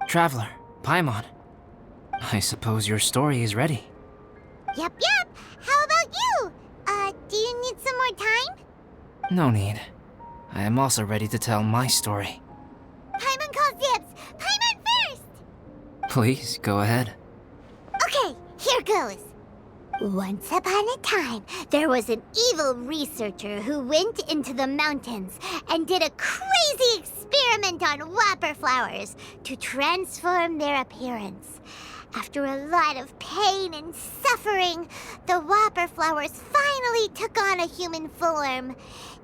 Traveler, Paimon. I suppose your story is ready. Yep. How about you? Do you need some more time? No need. I am also ready to tell my story. Paimon calls dibs. Paimon first! Please, go ahead. Okay, here goes. Once upon a time, there was an evil researcher who went into the mountains and did a crazy experiment on whopper flowers to transform their appearance. After a lot of pain and suffering, the whopper flowers finally took on a human form.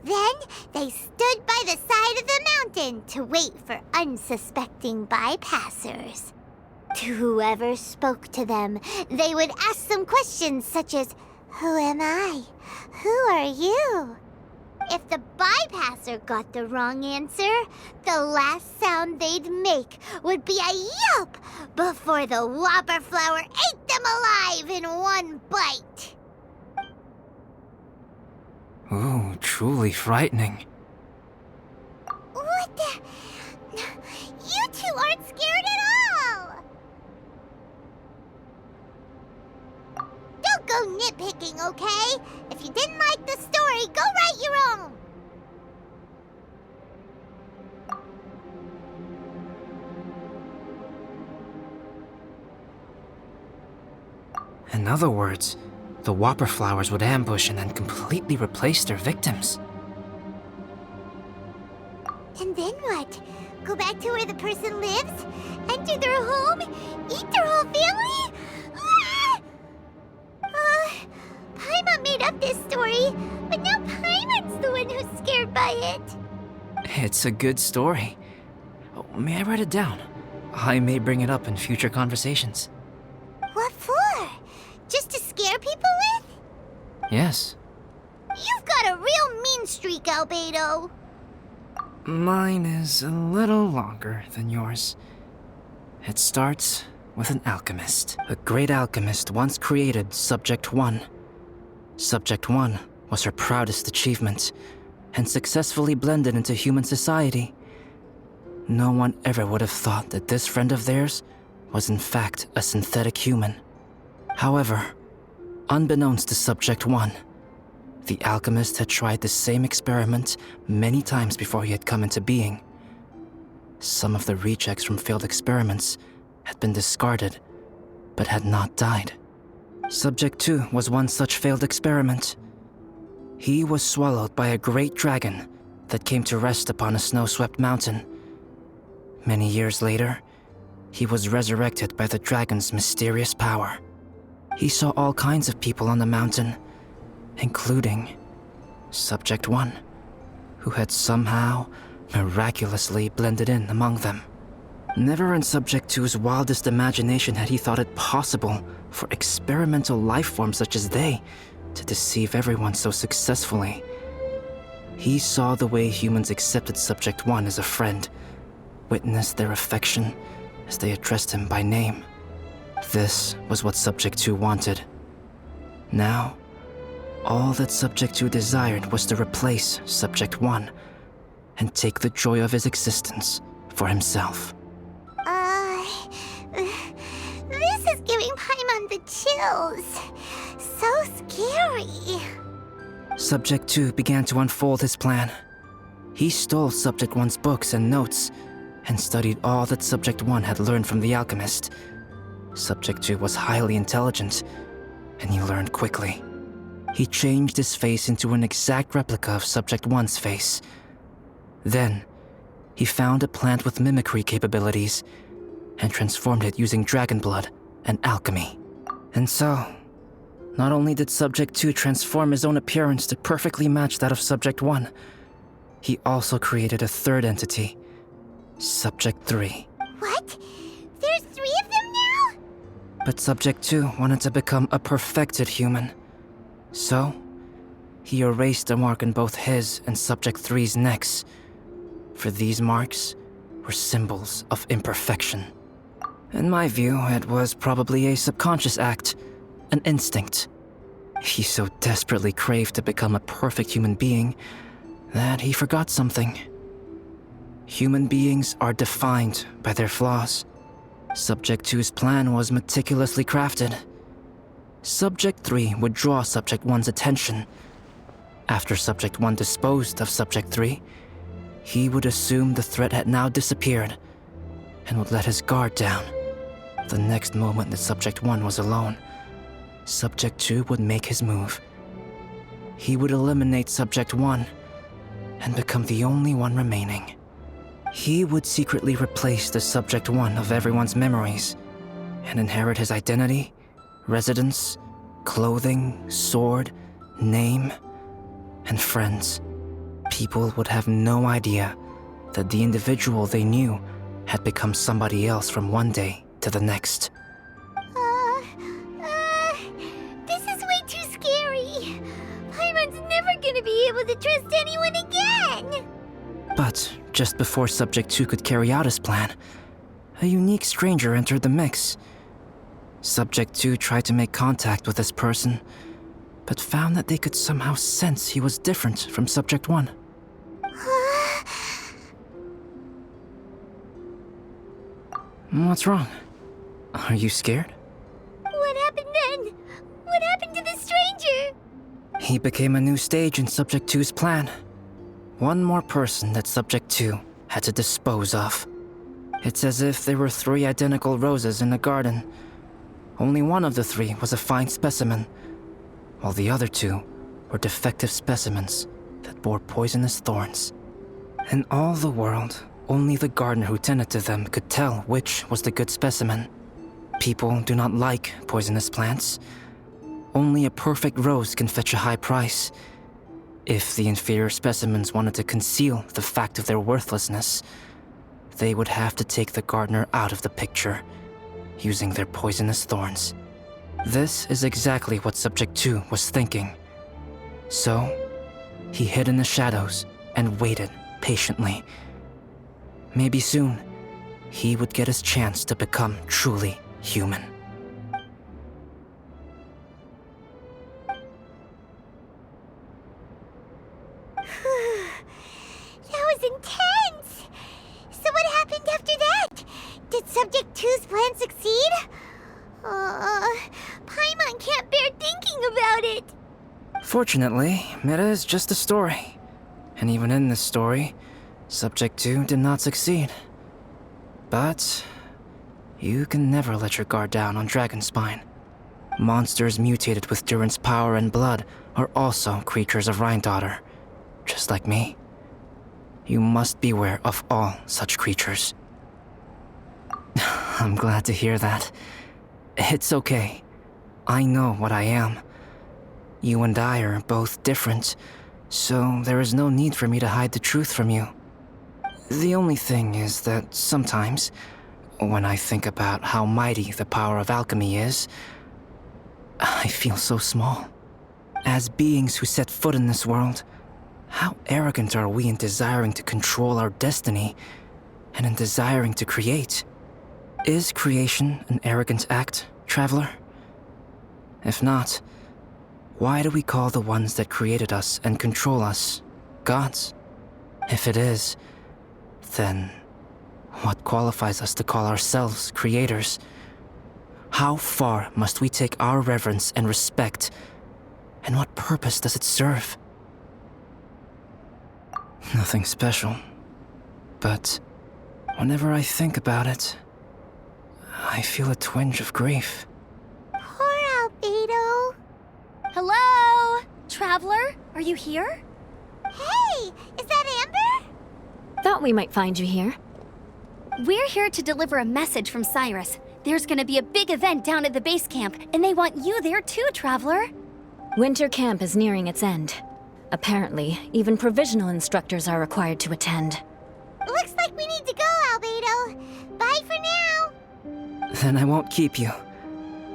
Then they stood by the side of the mountain to wait for unsuspecting bypassers. To whoever spoke to them, they would ask some questions such as, "Who am I? Who are you?" If the bypasser got the wrong answer, the last sound they'd make would be a yelp before the whopper flower ate them alive in one bite. Ooh, truly frightening. What the? You two aren't scared at all! Don't go nitpicking, okay? If you didn't like the story, go write your own! In other words, the whopper flowers would ambush and then completely replace their victims. And then what? Go back to where the person lives? Enter their home? Eat their whole family? Paimon made up this story, but now Paimon's the one who's scared by it. It's a good story. Oh, may I write it down? I may bring it up in future conversations. What for? Just to scare people with? Yes. You've got a real mean streak, Albedo. Mine is a little longer than yours. It starts with an alchemist. A great alchemist once created Subject 1. Subject 1 was her proudest achievement, and successfully blended into human society. No one ever would have thought that this friend of theirs was in fact a synthetic human. However, unbeknownst to Subject 1, the alchemist had tried the same experiment many times before he had come into being. Some of the rejects from failed experiments had been discarded, but had not died. Subject 2 was one such failed experiment. He was swallowed by a great dragon that came to rest upon a snow-swept mountain. Many years later, he was resurrected by the dragon's mysterious power. He saw all kinds of people on the mountain, including Subject 1, who had somehow miraculously blended in among them. Never in Subject 2's wildest imagination had he thought it possible for experimental life forms such as they to deceive everyone so successfully. He saw the way humans accepted Subject 1 as a friend, witnessed their affection as they addressed him by name. This was what Subject 2 wanted. Now, all that Subject 2 desired was to replace Subject 1 and take the joy of his existence for himself. This is giving Paimon the chills. So scary. Subject 2 began to unfold his plan. He stole Subject 1's books and notes and studied all that Subject 1 had learned from the alchemist. Subject 2 was highly intelligent, and he learned quickly. He changed his face into an exact replica of Subject 1's face. Then, he found a plant with mimicry capabilities and transformed it using dragon blood and alchemy. And so, not only did Subject 2 transform his own appearance to perfectly match that of Subject 1, he also created a third entity, Subject 3. What? There's 3 of them now? But Subject 2 wanted to become a perfected human. So, he erased a mark on both his and Subject 3's necks. For these marks were symbols of imperfection. In my view, it was probably a subconscious act, an instinct. He so desperately craved to become a perfect human being that he forgot something. Human beings are defined by their flaws. Subject 2's plan was meticulously crafted. Subject 3 would draw Subject 1's attention. After Subject 1 disposed of Subject 3, he would assume the threat had now disappeared and would let his guard down. The next moment that Subject 1 was alone, Subject 2 would make his move. He would eliminate Subject 1 and become the only one remaining. He would secretly replace the Subject 1 of everyone's memories and inherit his identity, residence, clothing, sword, name, and friends. People would have no idea that the individual they knew had become somebody else from one day to the next. This is way too scary. Paimon's never gonna be able to trust anyone again. But just before Subject 2 could carry out his plan, a unique stranger entered the mix. Subject 2 tried to make contact with this person, but found that they could somehow sense he was different from Subject 1. What's wrong? Are you scared? What happened then? What happened to the stranger? He became a new stage in Subject 2's plan. One more person that Subject 2 had to dispose of. It's as if there were 3 identical roses in a garden. Only one of the 3 was a fine specimen, while the other 2 were defective specimens that bore poisonous thorns. In all the world, only the gardener who tended to them could tell which was the good specimen. People do not like poisonous plants. Only a perfect rose can fetch a high price. If the inferior specimens wanted to conceal the fact of their worthlessness, they would have to take the gardener out of the picture, using their poisonous thorns. This is exactly what Subject 2 was thinking. So, he hid in the shadows and waited patiently. Maybe soon, he would get his chance to become truly human. That was intense! So what happened after that? Did Subject 2's plan succeed? Paimon can't bear thinking about it. Fortunately, it is just a story. And even in this story, Subject 2 did not succeed. But you can never let your guard down on Dragonspine. Monsters mutated with Durin's power and blood are also creatures of Rhine-Daughter, just like me. You must beware of all such creatures. I'm glad to hear that. It's okay. I know what I am. You and I are both different, so there is no need for me to hide the truth from you. The only thing is that sometimes, when I think about how mighty the power of alchemy is, I feel so small. As beings who set foot in this world, how arrogant are we in desiring to control our destiny and in desiring to create? Is creation an arrogant act, traveler? If not, why do we call the ones that created us and control us gods? If it is, then what qualifies us to call ourselves creators? How far must we take our reverence and respect, and what purpose does it serve? Nothing special, but whenever I think about it, I feel a twinge of grief. Poor Albedo. Hello? Traveler, are you here? Hey, is that Amber? Thought we might find you here. We're here to deliver a message from Cyrus. There's gonna be a big event down at the base camp, and they want you there too, Traveler. Winter camp is nearing its end. Apparently, even provisional instructors are required to attend. Looks like we need to go, Albedo. Bye for now. Then I won't keep you.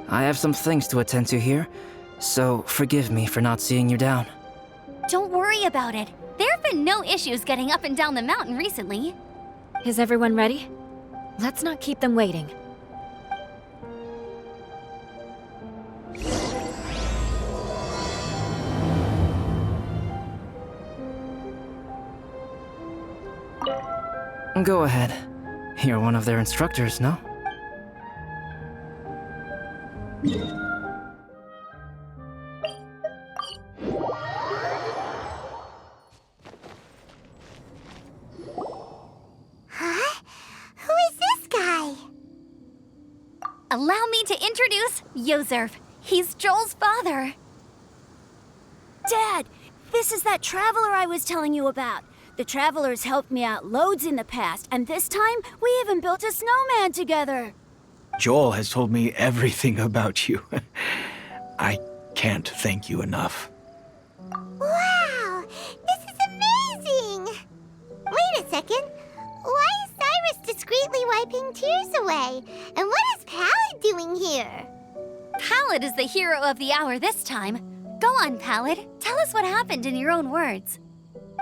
I have some things to attend to here, so forgive me for not seeing you down. Don't worry about it. There have been no issues getting up and down the mountain recently. Is everyone ready? Let's not keep them waiting. Go ahead. You're one of their instructors, no? Huh? Who is this guy? Allow me to introduce Yozerv. He's Joel's father. Dad, this is that traveler I was telling you about. The traveler's helped me out loads in the past, and this time we even built a snowman together. Joel has told me everything about you. I can't thank you enough. Wow, this is amazing! Wait a second. Why is Cyrus discreetly wiping tears away? And what is Pallid doing here? Pallid is the hero of the hour this time. Go on, Pallid. Tell us what happened in your own words.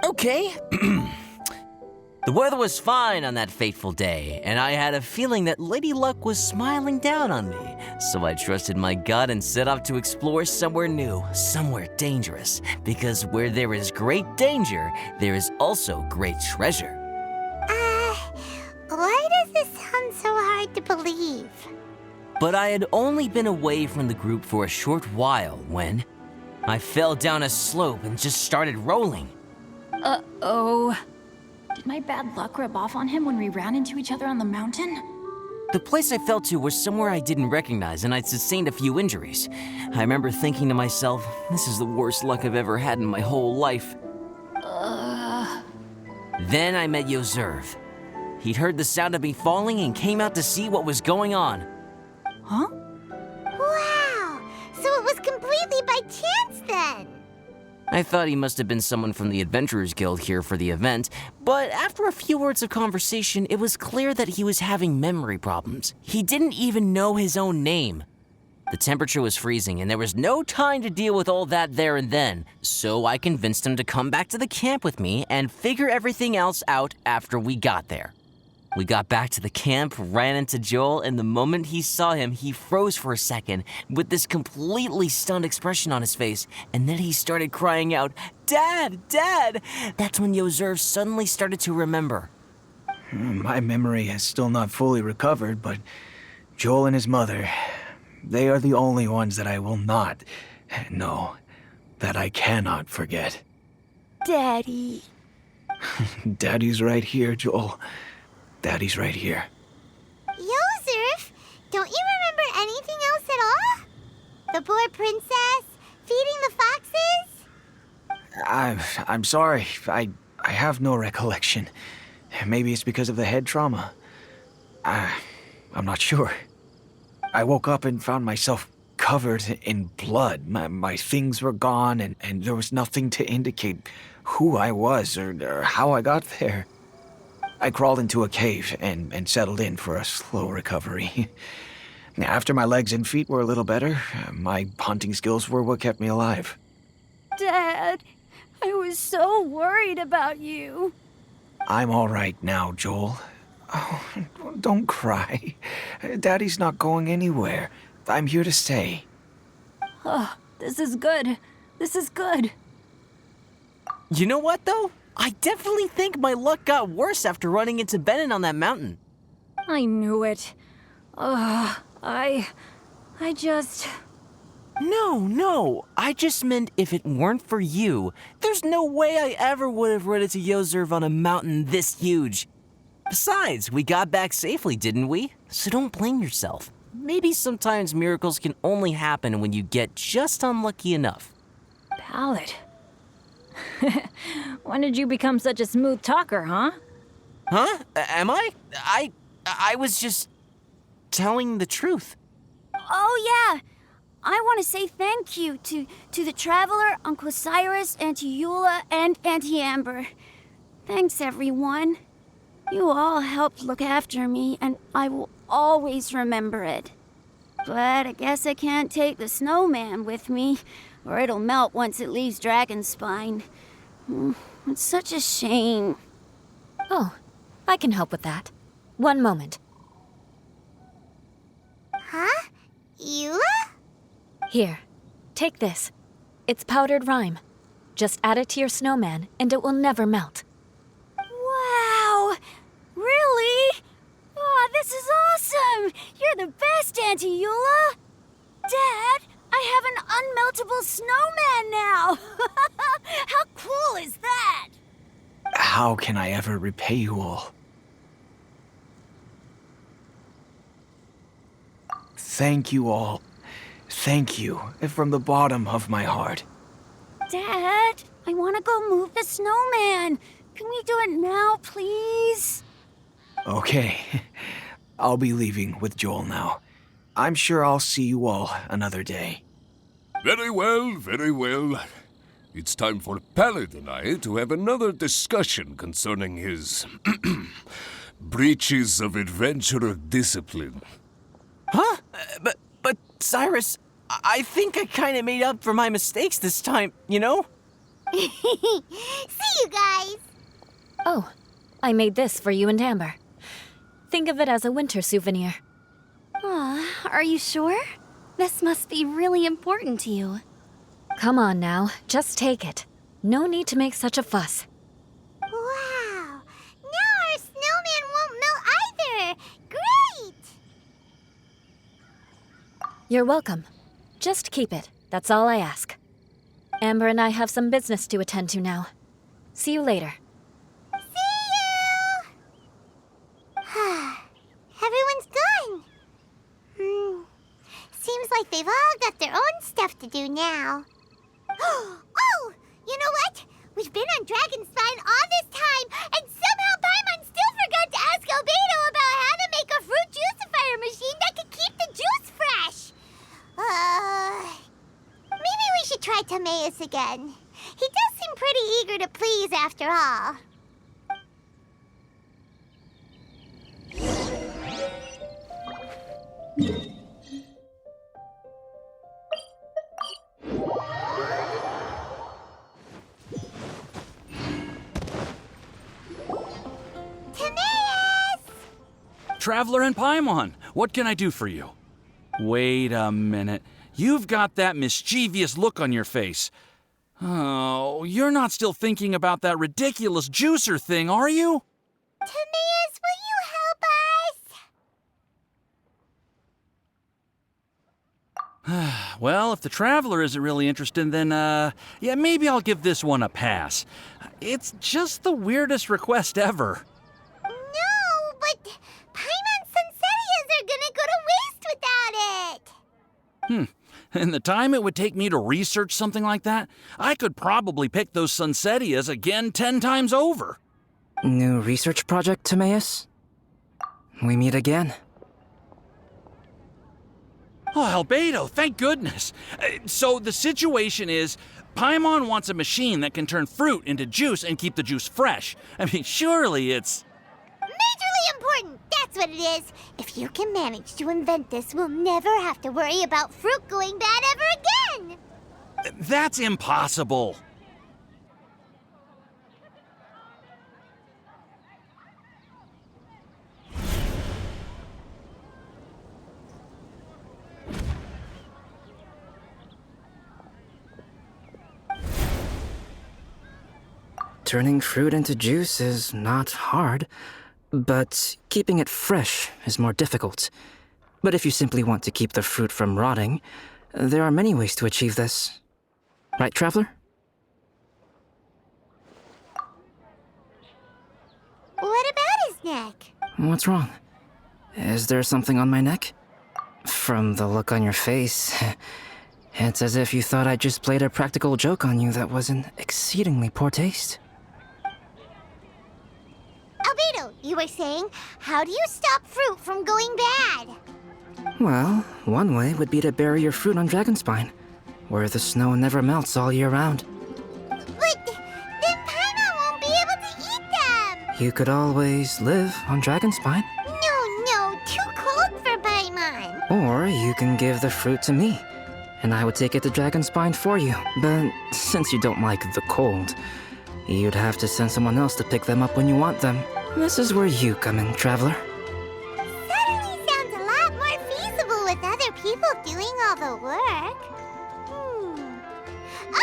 Okay. The weather was fine on that fateful day, and I had a feeling that Lady Luck was smiling down on me. So I trusted my gut and set off to explore somewhere new, somewhere dangerous. Because where there is great danger, there is also great treasure. Why does this sound so hard to believe? But I had only been away from the group for a short while when I fell down a slope and just started rolling. Uh-oh. Did my bad luck rub off on him when we ran into each other on the mountain? The place I fell to was somewhere I didn't recognize, and I'd sustained a few injuries. I remember thinking to myself, this is the worst luck I've ever had in my whole life. Then I met Yozerv. He'd heard the sound of me falling and came out to see what was going on. Huh? Wow, so it was completely by chance then. I thought he must have been someone from the Adventurers Guild here for the event, but after a few words of conversation, it was clear that he was having memory problems. He didn't even know his own name. The temperature was freezing, and there was no time to deal with all that there and then, so I convinced him to come back to the camp with me and figure everything else out after we got there. We got back to the camp, ran into Joel, and the moment he saw him, he froze for a second with this completely stunned expression on his face, and then he started crying out, "Dad! Dad!" That's when Yozerv suddenly started to remember. My memory has still not fully recovered, but Joel and his mother, they are the only ones that I will not, no, that I cannot forget. Daddy. Daddy's right here, Joel. Daddy's right here. Yozerf, don't you remember anything else at all? The poor princess, feeding the foxes? I'm sorry. I have no recollection. Maybe it's because of the head trauma. I'm not sure. I woke up and found myself covered in blood. My things were gone, and there was nothing to indicate who I was or how I got there. I crawled into a cave and settled in for a slow recovery. After my legs and feet were a little better, my hunting skills were what kept me alive. Dad, I was so worried about you. I'm all right now, Joel. Oh, don't cry. Daddy's not going anywhere. I'm here to stay. Oh, this is good. This is good. You know what, though? I definitely think my luck got worse after running into Benin on that mountain. I knew it. I just... No. I just meant if it weren't for you, there's no way I ever would have run into Yozerv on a mountain this huge. Besides, we got back safely, didn't we? So don't blame yourself. Maybe sometimes miracles can only happen when you get just unlucky enough. Pallid. When did you become such a smooth talker, huh? Huh? Am I? I was just telling the truth. Oh, yeah. I want to say thank you to the Traveler, Uncle Cyrus, Auntie Eula, and Auntie Amber. Thanks, everyone. You all helped look after me, and I will always remember it. But I guess I can't take the snowman with me, or it'll melt once it leaves Dragonspine. It's such a shame. Oh, I can help with that. One moment. Huh? Eula? Here, take this. It's powdered rime. Just add it to your snowman, and it will never melt. Wow! Really? Oh, this is awesome! You're the best, Auntie Eula! unmeltable snowman now! How cool is that? How can I ever repay you all? Thank you all. Thank you from the bottom of my heart. Dad, I want to go move the snowman. Can we do it now, please? Okay, I'll be leaving with Joel now. I'm sure I'll see you all another day. Very well, very well. It's time for Pallet and I to have another discussion concerning his breaches of adventurer discipline. Huh? But Cyrus, I think I kind of made up for my mistakes this time, you know? See you guys! Oh, I made this for you and Amber. Think of it as a winter souvenir. Aw, are you sure? This must be really important to you. Come on now, just take it. No need to make such a fuss. Wow! Now our snowman won't melt either! Great! You're welcome. Just keep it, that's all I ask. Amber and I have some business to attend to now. See you later. See you! Everyone's gone. Seems like they've all got their own stuff to do now. Oh! You know what? We've been on Dragonspine all this time, and somehow Paimon still forgot to ask Albedo about how to make a fruit juicifier machine that could keep the juice fresh. Maybe we should try Timaeus again. He does seem pretty eager to please after all. Timaeus! Traveler and Paimon, what can I do for you? Wait a minute. You've got that mischievous look on your face. Oh, you're not still thinking about that ridiculous juicer thing, are you? Timaeus, will you help us? Well, if the Traveler isn't really interested, then, yeah, maybe I'll give this one a pass. It's just the weirdest request ever. No, but Paimon's Sunsettias are gonna go to waste without it. And the time it would take me to research something like that, I could probably pick those Sunsettias again 10 times over. New research project, Timaeus? We meet again. Oh, Albedo, thank goodness. So the situation is, Paimon wants a machine that can turn fruit into juice and keep the juice fresh. I mean, surely it's... Majorly important, that's what it is. If you can manage to invent this, we'll never have to worry about fruit going bad ever again. That's impossible. Turning fruit into juice is not hard, but keeping it fresh is more difficult. But if you simply want to keep the fruit from rotting, there are many ways to achieve this. Right, Traveler? What about his neck? What's wrong? Is there something on my neck? From the look on your face, it's as if you thought I just played a practical joke on you that was in exceedingly poor taste. Albedo, you were saying, how do you stop fruit from going bad? Well, one way would be to bury your fruit on Dragonspine, where the snow never melts all year round. But then Paimon won't be able to eat them! You could always live on Dragonspine. No, too cold for Paimon. Or you can give the fruit to me, and I would take it to Dragonspine for you. But since you don't like the cold, you'd have to send someone else to pick them up when you want them. This is where you come in, Traveler. Suddenly sounds a lot more feasible with other people doing all the work.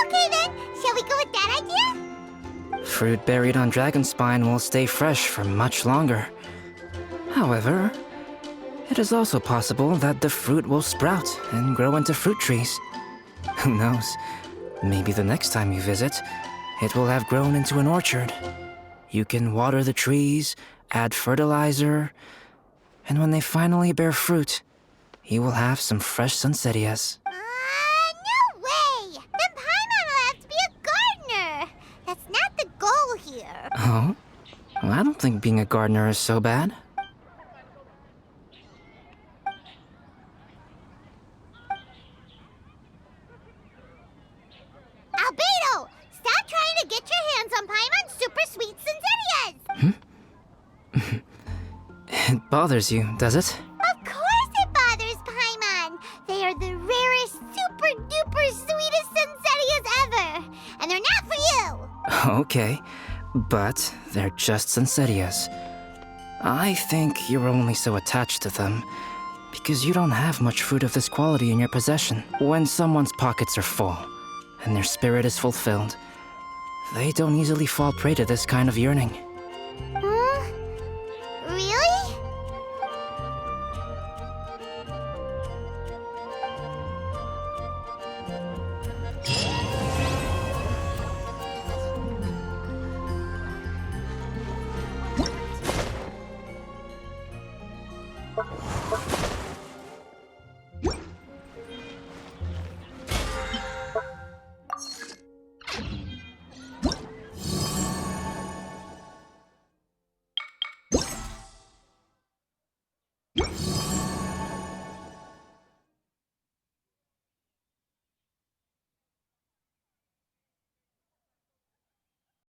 Okay then, shall we go with that idea? Fruit buried on Dragonspine will stay fresh for much longer. However, it is also possible that the fruit will sprout and grow into fruit trees. Who knows? Maybe the next time you visit, it will have grown into an orchard. You can water the trees, add fertilizer, and when they finally bear fruit, you will have some fresh sunsettias. No way! Then Paimon will have to be a gardener! That's not the goal here. Oh? Well, I don't think being a gardener is so bad. Albedo! Stop trying to get your hands on Paimon's super sweet Sunsettias! It bothers you, does it? Of course it bothers Paimon! They are the rarest, super duper sweetest Sunsettias ever! And they're not for you! Okay, but they're just sunsettias. I think you're only so attached to them because you don't have much fruit of this quality in your possession. When someone's pockets are full and their spirit is fulfilled, they don't easily fall prey to this kind of yearning. Huh? Really?